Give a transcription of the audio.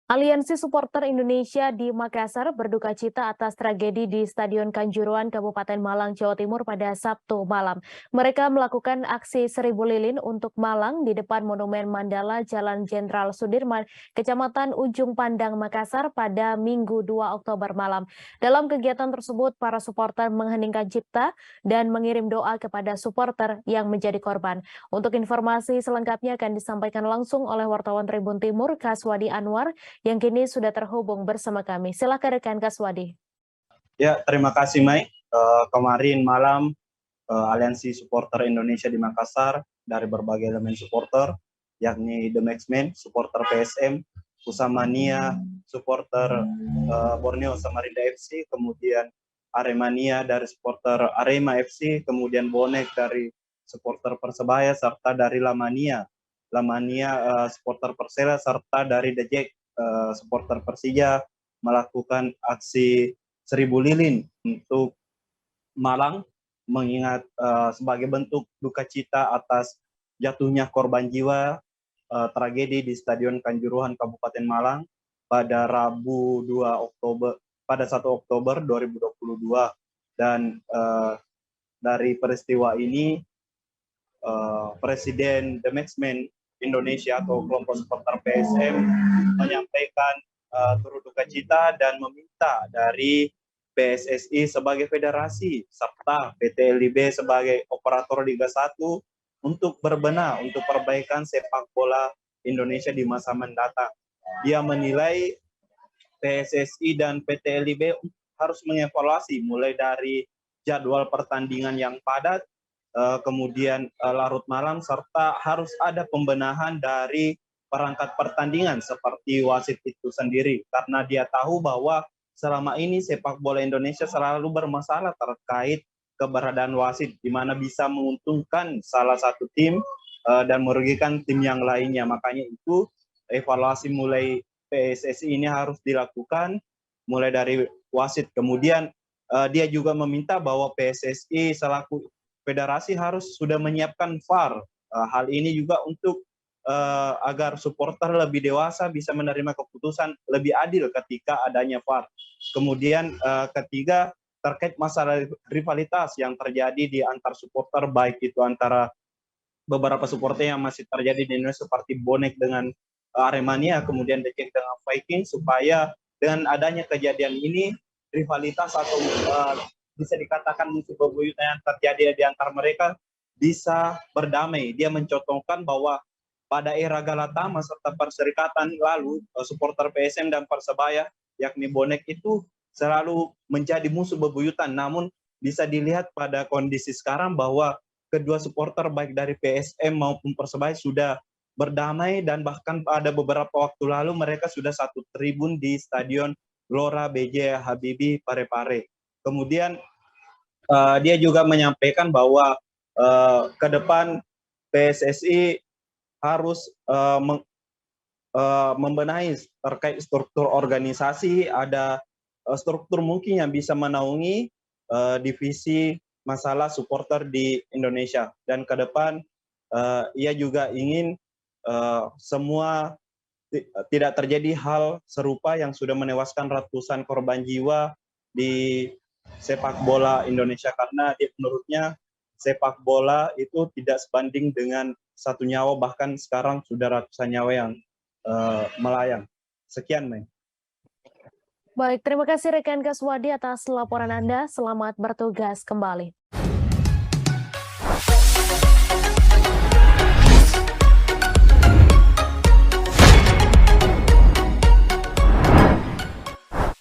Aliansi Supporter Indonesia di Makassar berduka cita atas tragedi di Stadion Kanjuruhan, Kabupaten Malang, Jawa Timur pada Sabtu malam. Mereka melakukan aksi seribu lilin untuk Malang di depan Monumen Mandala Jalan Jenderal Sudirman, Kecamatan Ujung Pandang, Makassar pada Minggu 2 Oktober malam. Dalam kegiatan tersebut, para supporter mengheningkan cipta dan mengirim doa kepada supporter yang menjadi korban. Untuk informasi selengkapnya akan disampaikan langsung oleh wartawan Tribun Timur, Kaswadi Anwar, yang kini sudah terhubung bersama kami. Silakan rekan Kaswadi. Ya, terima kasih Mai. Kemarin malam Aliansi Supporter Indonesia di Makassar dari berbagai elemen supporter, yakni The Maxmen, supporter PSM, Pusamania, supporter Borneo Samarinda FC, kemudian Aremania dari supporter Arema FC, kemudian Bonek dari supporter Persebaya, serta dari Lamania supporter Persela, serta dari The Jack supporter Persija melakukan aksi seribu lilin untuk Malang, mengingat sebagai bentuk duka cita atas jatuhnya korban jiwa tragedi di Stadion Kanjuruhan Kabupaten Malang pada Rabu 2 Oktober pada 1 Oktober 2022. Dan dari peristiwa ini Presiden The Matchman Indonesia atau kelompok supporter PSM menyampaikan turut duka cita dan meminta dari PSSI sebagai federasi serta PT LIB sebagai operator Liga 1 untuk berbenah untuk perbaikan sepak bola Indonesia di masa mendatang. Dia menilai PSSI dan PT LIB harus mengevaluasi mulai dari jadwal pertandingan yang padat, kemudian larut malam, serta harus ada pembenahan dari perangkat pertandingan seperti wasit itu sendiri, karena dia tahu bahwa selama ini sepak bola Indonesia selalu bermasalah terkait keberadaan wasit, di mana bisa menguntungkan salah satu tim dan merugikan tim yang lainnya. Makanya itu evaluasi mulai PSSI ini harus dilakukan mulai dari wasit. Kemudian dia juga meminta bahwa PSSI selaku federasi harus sudah menyiapkan VAR. Hal ini juga untuk agar supporter lebih dewasa bisa menerima keputusan lebih adil ketika adanya VAR. Kemudian ketiga, terkait masalah rivalitas yang terjadi di antar supporter, baik itu antara beberapa supporter yang masih terjadi di Indonesia seperti Bonek dengan Aremania, kemudian The Jack dengan Viking, supaya dengan adanya kejadian ini rivalitas atau bisa dikatakan musuh bebuyutan yang terjadi di antara mereka bisa berdamai. Dia mencontohkan bahwa pada era Galatama serta Perserikatan lalu, supporter PSM dan Persebaya, yakni Bonek itu selalu menjadi musuh bebuyutan. Namun bisa dilihat pada kondisi sekarang bahwa kedua supporter baik dari PSM maupun Persebaya sudah berdamai, dan bahkan pada beberapa waktu lalu mereka sudah satu tribun di Stadion Gelora B.J. Habibie Parepare. Kemudian dia juga menyampaikan bahwa ke depan PSSI harus membenahi terkait struktur organisasi, ada struktur mungkin yang bisa menaungi divisi masalah supporter di Indonesia. Dan ke depan ia juga ingin semua tidak terjadi hal serupa yang sudah menewaskan ratusan korban jiwa di sepak bola Indonesia, karena menurutnya sepak bola itu tidak sebanding dengan satu nyawa, bahkan sekarang sudah ratusan nyawa yang melayang. Sekian, Mei. Baik, terima kasih rekan Kaswadi atas laporan Anda. Selamat bertugas kembali.